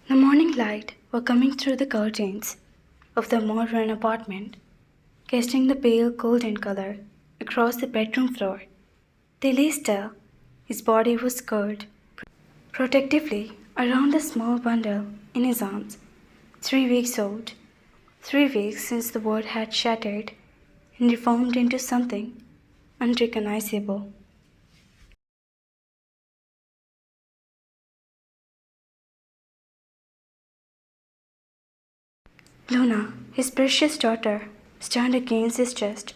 The morning light was coming through the curtains of the modern apartment, casting the pale golden color across the bedroom floor. They lay still. His body was curled protectively around a small bundle in his arms. 3 weeks old. 3 weeks since the world had shattered and reformed into something unrecognizable. Luna, his precious daughter, stood against his chest.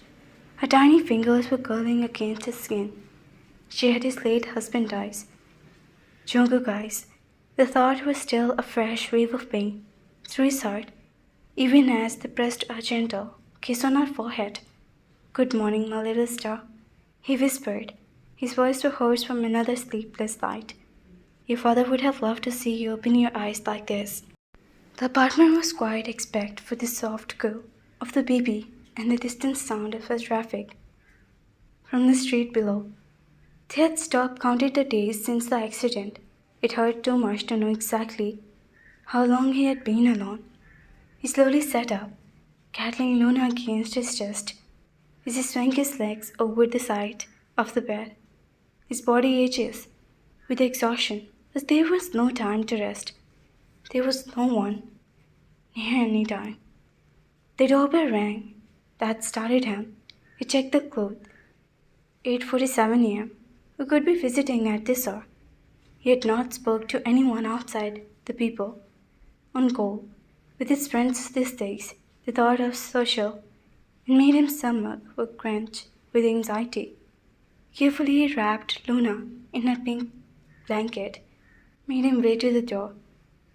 Her tiny fingers were curling against his skin. She had his late husband's eyes. Jungkook's eyes. The thought was still a fresh wave of pain through his heart, even as they pressed a gentle kiss on her forehead. "Good morning, my little star," he whispered. His voice was hoarse from another sleepless night. "Your father would have loved to see you open your eyes like this." The apartment was quiet except for the soft coo of the baby and the distant sound of the traffic from the street below. They had stopped counting the days since the accident. It hurt too much to know exactly how long he had been alone. He slowly sat up, cuddling Luna against his chest, as he swung his legs over the side of the bed. His body aches with exhaustion, but there was no time to rest. There was no one near any time. The doorbell rang. That started him. He checked the clock. 8:47 a.m. Who could be visiting at this hour? He had not spoken to anyone outside the people on call with his friends these days. The thought of social and made him stomach would clench with anxiety. Carefully he wrapped Luna in a pink blanket, made him way to the door,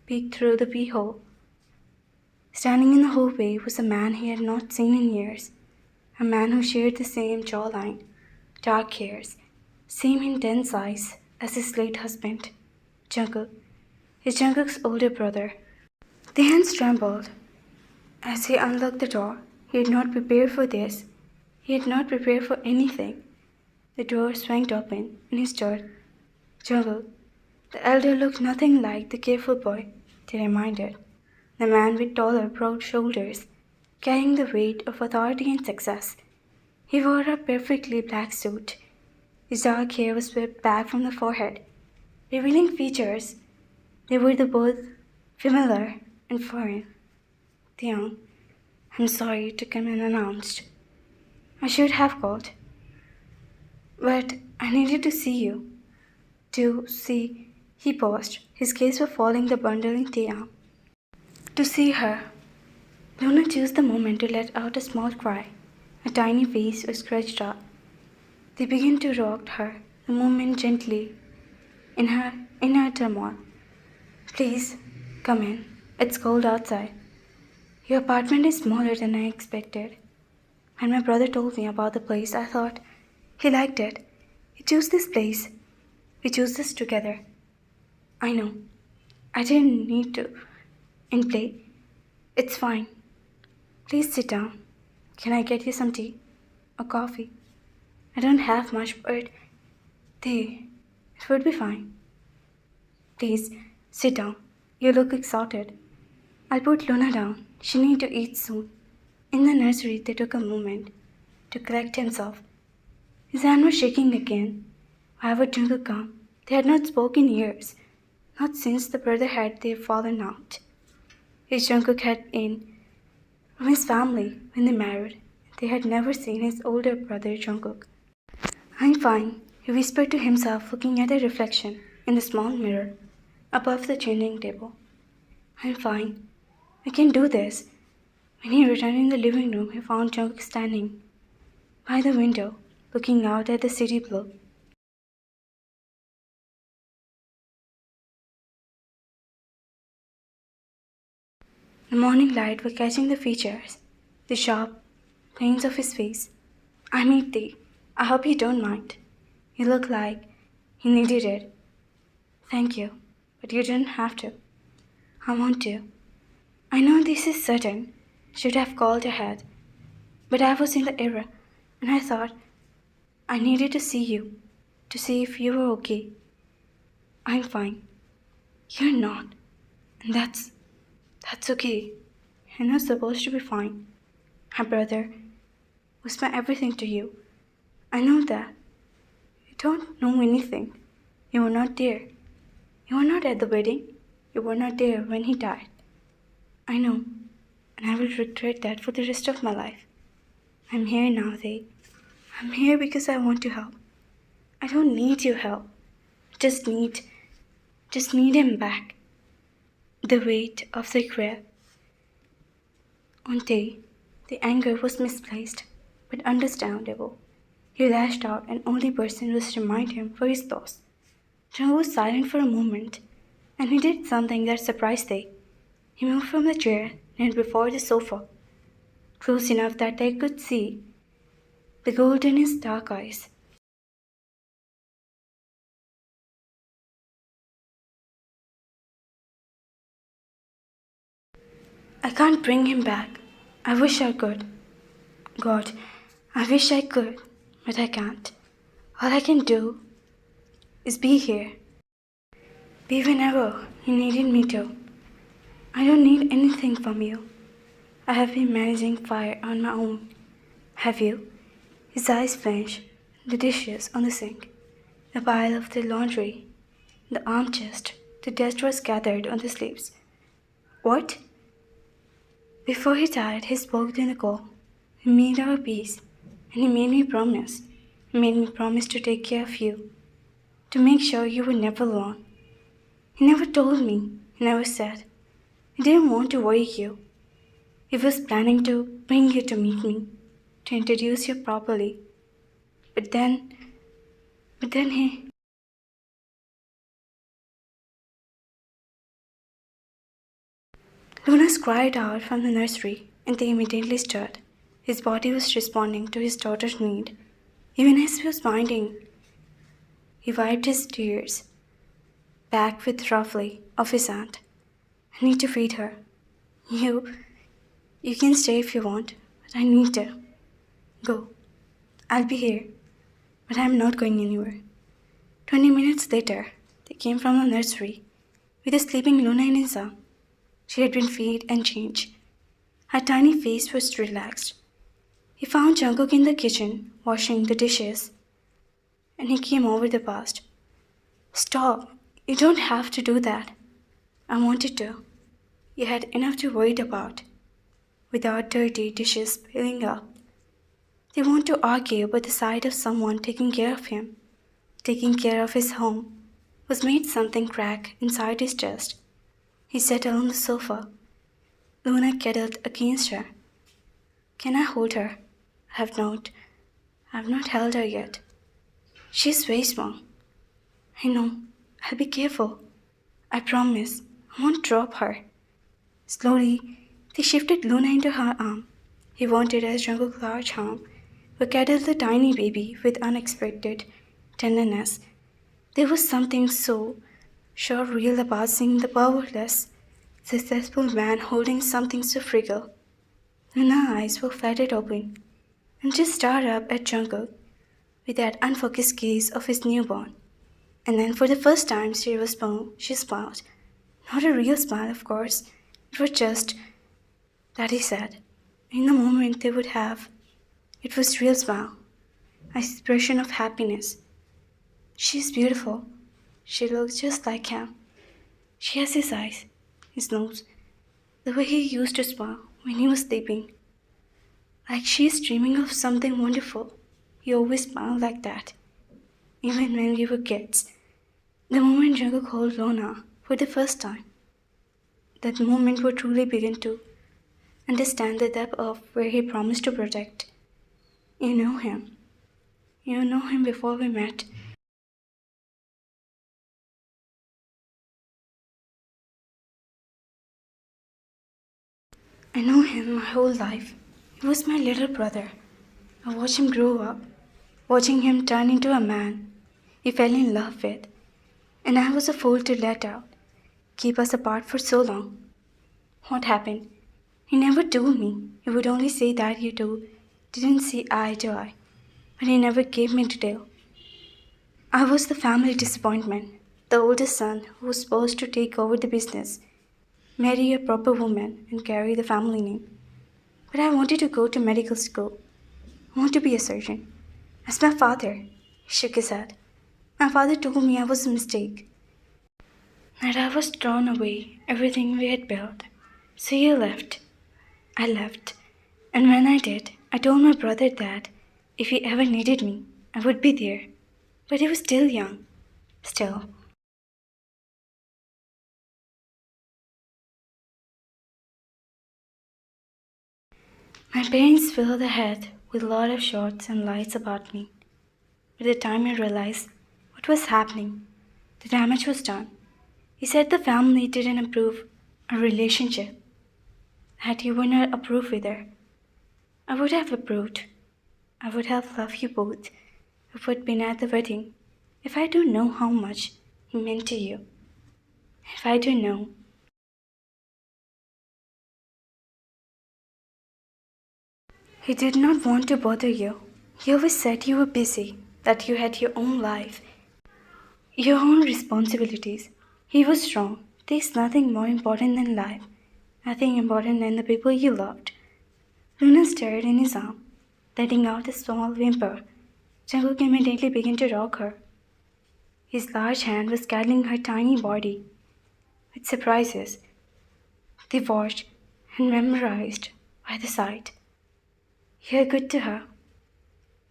peeked through the peephole. Standing in the hallway was a man he had not seen in years, a man who shared the same jawline, dark hairs, same intense eyes as his late husband, Jungkook, Jungkook's older brother. The hands trembled as he unlocked the door. He had not prepared for this. He had not prepared for anything. The door swung open and he stood. Jungkook. The elder looked nothing like the careful boy they reminded. The man with taller, broad shoulders, carrying the weight of authority and success. He wore a perfectly black suit. His dark hair was swept back from the forehead, revealing features. They were both familiar and foreign. "Theon, I'm sorry to come unannounced. I should have called. But I needed to see you." "To see?" He paused. His gaze was following the bundle in Theon. "To see her." Luna chose the moment to let out a small cry. A tiny face was stretched out. They began to rock her, the movement gently, in her turmoil. "Please, come in. It's cold outside. Your apartment is smaller than I expected. When my brother told me about the place, I thought he liked it. He chose this place. We chose this together. I know. I didn't need to. And play. It's fine. Please sit down. Can I get you some tea? Or coffee? I don't have much, but tea. It would be fine. Please, sit down. You look exhausted. I'll put Luna down. She needs to eat soon." In the nursery, they took a moment to collect himself. His hand was shaking again. Why would Jungkook come? They had not spoken in years, not since the brother had they fallen out. His Jungkook had in from his family when they married. They had never seen his older brother Jungkook. "I'm fine," he whispered to himself, looking at a reflection in the small mirror above the changing table. "I'm fine. I can do this." When he returned in the living room, he found Jungkook standing by the window, looking out at the city below. The morning light was catching the features, the sharp lines of his face. "I made tea. I hope you don't mind." He looked like he needed it. "Thank you, but you didn't have to." "I want to. I know this is certain. Should have called ahead. But I was in the error, and I thought I needed to see you, to see if you were okay." "I'm fine." "You're not." And that's okay. You're not supposed to be fine. My brother was my everything to you. I know that. You don't know anything. You were not there. You were not at the wedding. You were not there when he died. I know, and I will regret that for the rest of my life. I'm here now, They. I'm here because I want to help. I don't need your help. Just need, just need him back. The weight of the regret. On Day, the anger was misplaced, but understandable. He lashed out, and only person was to remind him for his loss. John was silent for a moment, and he did something that surprised They. He moved from the chair, knelt before the sofa, close enough that they could see the gold in his dark eyes. I can't bring him back. I wish I could. God, I wish I could, but I can't. All I can do is be here. Be whenever you needed me to. I don't need anything from you. I have been managing fire on my own. Have you? His eyes flashed. The dishes on the sink, the pile of the laundry, the arm chest, the dust was gathered on the sleeves. What? Before he died, he spoke to Nicole. He made our peace, and he made me promise. He made me promise to take care of you, to make sure you were never alone. He never told me, he never said. He didn't want to worry you. He was planning to bring you to meet me, to introduce you properly. But then he... Luna cried out from the nursery, and they immediately stirred. His body was responding to his daughter's need. Even as he was minding, he wiped his tears back with roughly of his aunt. I need to feed her. You can stay if you want, but I need to. Go. I'll be here, but I'm not going anywhere. 20 minutes later, they came from the nursery with a sleeping Luna in his arm. She had been fed and changed. Her tiny face was relaxed. He found Jungkook in the kitchen, washing the dishes, and he came over the past. Stop! You don't have to do that. I wanted to. You had enough to worry about, without dirty dishes piling up. They want to argue about the sight of someone taking care of him, taking care of his home, was made something crack inside his chest. He sat on the sofa. Luna cuddled against her. Can I hold her? I've not held her yet. She's very small. I know. I'll be careful. I promise. I won't drop her. Slowly, they shifted Luna into her arm. He wanted as Jungkook's large arm, but cuddled the tiny baby with unexpected tenderness. There was something so surreal about seeing the powerless, successful man holding something so fragile. Luna's eyes were flattened open, and she stared up at Jungkook with that unfocused gaze of his newborn. And then for the first time she smiled. Not a real smile, of course. It was just that he said. In the moment they would have, it was real smile, an expression of happiness. She's beautiful. She looks just like him. She has his eyes, his nose, the way he used to smile when he was sleeping. Like she's dreaming of something wonderful. He always smiled like that, even when we were kids. The moment Jungkook called Luna for the first time, that moment would truly begin to understand the depth of where he promised to protect. You know him. You know him before we met. I know him my whole life. He was my little brother. I watched him grow up, watching him turn into a man he fell in love with, and I was a fool to let out, keep us apart for so long. What happened? He never told me. He would only say that you two didn't see eye to eye, but he never gave me detail. I was the family disappointment, the oldest son who was supposed to take over the business. marry a proper woman, and carry the family name. But I wanted to go to medical school. I want to be a surgeon. As my father, he shook his head. My father told me I was a mistake, that I was thrown away everything we had built. So you left. I left. And when I did, I told my brother that if he ever needed me, I would be there. But he was still young. Still. My parents filled ahead with a lot of shots and lights about me. By the time I realized what was happening, the damage was done. He said the family didn't approve our relationship, that you would not approve either. I would have approved. I would have loved you both. I would have been at the wedding. If I don't know how much he meant to you. If I don't know. He did not want to bother you. He always said you were busy, that you had your own life, your own responsibilities. He was wrong. There's nothing more important than life, nothing important than the people you loved. Luna stared in his arm, letting out a small whimper. Jungkook immediately began to rock her. His large hand was cuddling her tiny body. With surprises, they watched and memorized by the sight. You're good to her.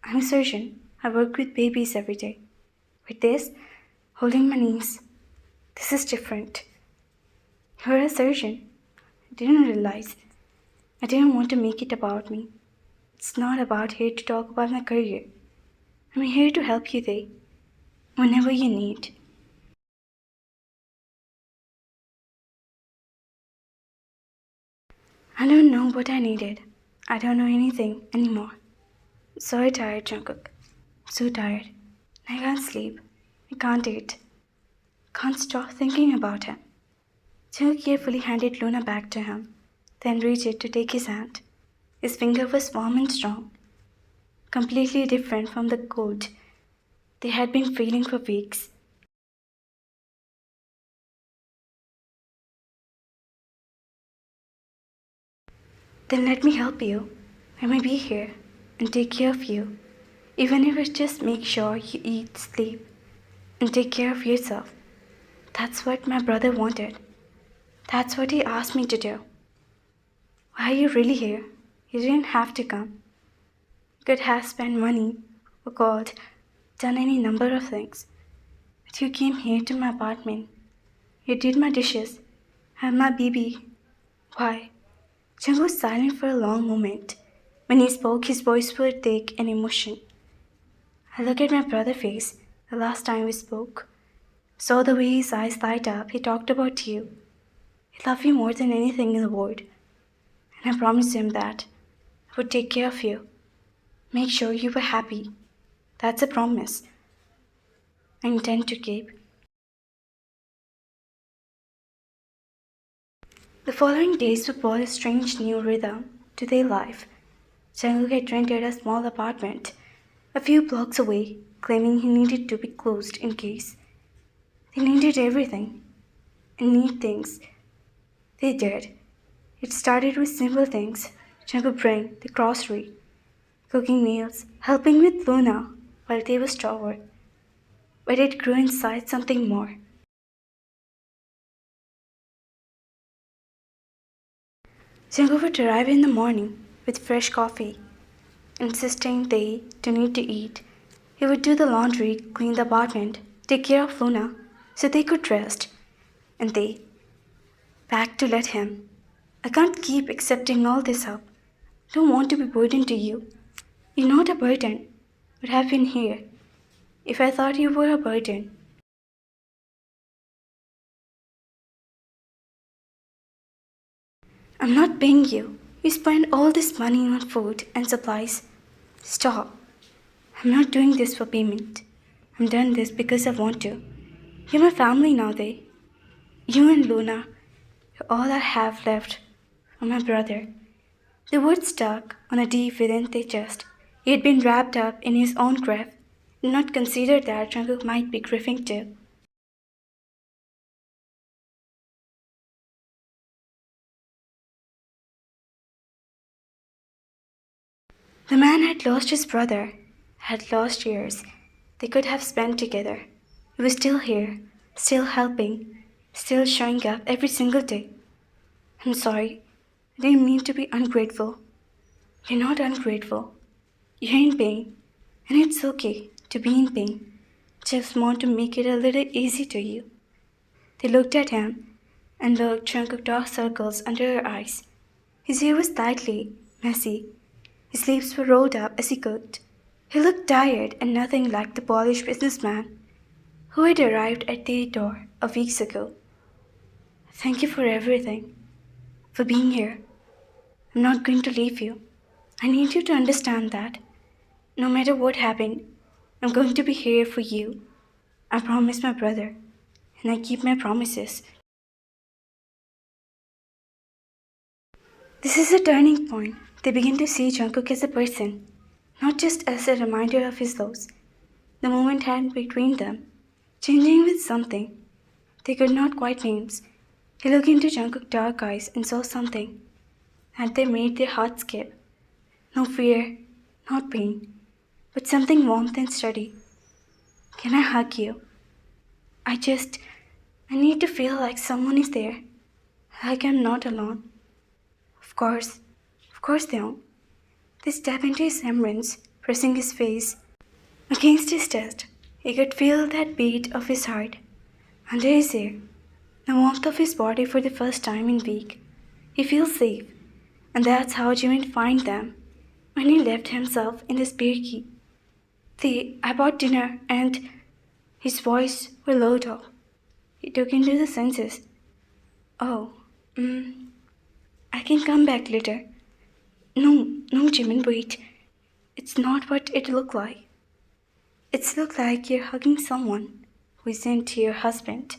I'm a surgeon. I work with babies every day. With this, holding my knees, this is different. You're a surgeon. I didn't realize. I didn't want to make it about me. It's not about here to talk about my career. I'm here to help you there, whenever you need. I don't know what I needed. I don't know anything anymore. I'm so tired, Jungkook. I'm so tired. I can't sleep. I can't eat. Can't stop thinking about him. Jungkook carefully handed Luna back to him, then reached to take his hand. His finger was warm and strong, completely different from the cold they had been feeling for weeks. Then let me help you. I may be here and take care of you, even if it's just make sure you eat, sleep, and take care of yourself. That's what my brother wanted. That's what he asked me to do. Why are you really here? You didn't have to come. You could have spent money, or called, done any number of things. But you came here to my apartment. You did my dishes, had my baby. Why? Jung was silent for a long moment. When he spoke, his voice was thick and emotion. I looked at my brother's face the last time we spoke. Saw the way his eyes light up. He talked about you. He loved you more than anything in the world. And I promised him that I would take care of you. Make sure you were happy. That's a promise I intend to keep. The following days would brought a strange new rhythm to their life. Jungkook had rented a small apartment a few blocks away, claiming he needed to be closed in case they needed everything and need things. They did. It started with simple things. Jungkook bring the grocery, cooking meals, helping with Luna while they were starved. But it grew inside something more. Jungkook would arrive in the morning with fresh coffee, insisting they do need to eat. He would do the laundry, clean the apartment, take care of Luna so they could rest. And they begged to let him. I can't keep accepting all this up. I don't want to be burden to you. You're not a burden, but have been here. If I thought you were a burden, I'm not paying you. You spend all this money on food and supplies. Stop. I'm not doing this for payment. I'm doing this because I want to. You're my family now, they. You and Luna, you're all I have left from my brother. The word stuck on a deep within their chest. He had been wrapped up in his own grief, and not considered that Jungkook might be grieving too. The man had lost his brother, had lost years they could have spent together. He was still here, still helping, still showing up every single day. I'm sorry, I didn't mean to be ungrateful. You're not ungrateful. You're in pain, and it's okay to be in pain. Just want to make it a little easy to you. They looked at him, and the chunk of dark circles under her eyes. His hair was tightly messy. His sleeves were rolled up as he cooked. He looked tired and nothing like the polished businessman who had arrived at the door a week ago. Thank you for everything, for being here. I'm not going to leave you. I need you to understand that. No matter what happened, I'm going to be here for you. I promised my brother, and I keep my promises. This is a turning point. They begin to see Jungkook as a person, not just as a reminder of his loss. The moment had between them, changing with something they could not quite name. He looked into Jungkook's dark eyes and saw something that they made their hearts skip. No fear, not pain, but something warm and steady. Can I hug you? I need to feel like someone is there, like I'm not alone. Of course, of course they don't. They step into his embrace, pressing his face against his chest. He could feel that beat of his heart under his ear, the warmth of his body for the first time in weeks. He feels safe, and that's how Jimin found them when he left himself in the spare key. I bought dinner and his voice was low though. He took into the senses. Oh, I can come back later. No, Jimin, wait. It's not what it looked like. It's looked like you're hugging someone who isn't your husband.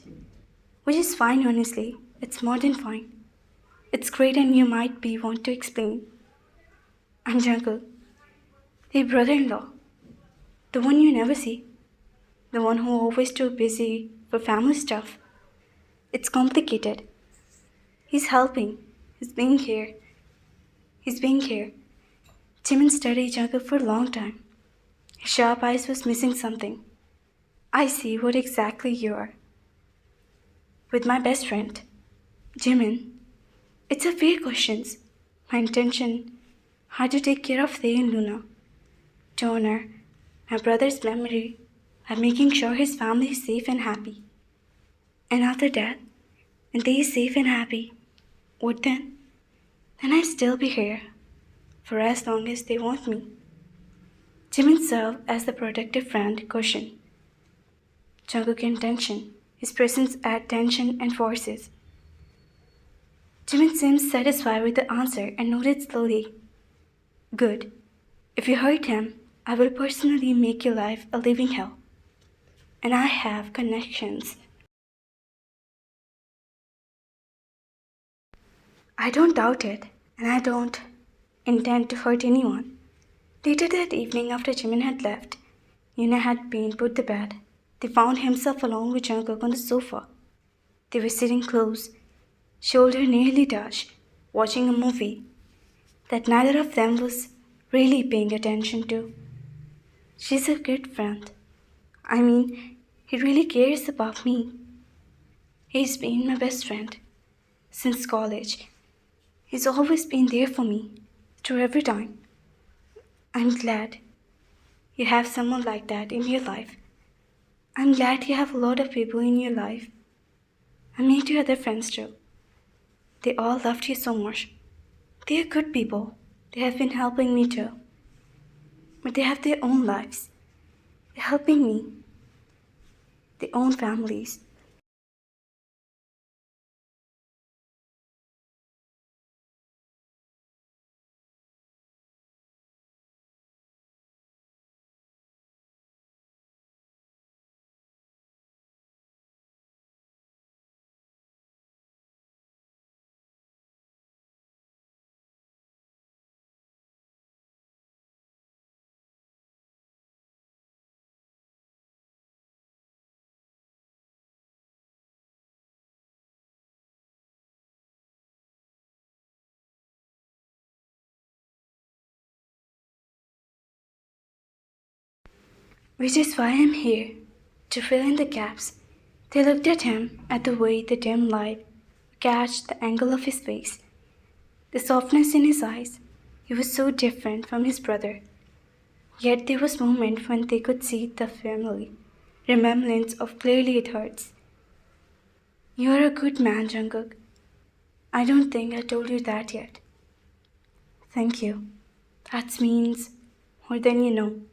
Which is fine, honestly. It's more than fine. It's great and you might be want to explain. I'm Jungkook, your brother-in-law. The one you never see. The one who always too busy for family stuff. It's complicated. He's helping. He's being here. He's being here. Jimin studied Jungkook for a long time. His sharp eyes was missing something. I see what exactly you are. With my best friend, Jimin. It's a fair question. My intention how to take care of Thay and Luna, to honor my brother's memory by making sure his family is safe and happy. And after that, when they is safe and happy, what then? Then I'll still be here for as long as they want me. Jimin served as the protective friend cushion. Jungkook intention, his presence add tension and forces. Jimin seemed satisfied with the answer and nodded slowly. Good. If you hurt him, I will personally make your life a living hell. And I have connections. I don't doubt it, and I don't intend to hurt anyone. Later that evening, after Jimin had left, Yuna had been put to bed. They found himself alone with Jungkook on the sofa. They were sitting close, shoulder nearly touched, watching a movie that neither of them was really paying attention to. She's a good friend. I mean, he really cares about me. He's been my best friend since college. He's always been there for me through every time. I'm glad you have someone like that in your life. I'm glad you have a lot of people in your life. I met your other friends too. They all loved you so much. They are good people. They have been helping me too. But they have their own lives. They're helping me. Their own families. Which is why I'm here, to fill in the gaps. They looked at him, at the way the dim light catched the angle of his face, the softness in his eyes. He was so different from his brother. Yet there was moment when they could see the family remembrance of clearly it hurts. You are a good man, Jungkook. I don't think I told you that yet. Thank you. That means more than you know.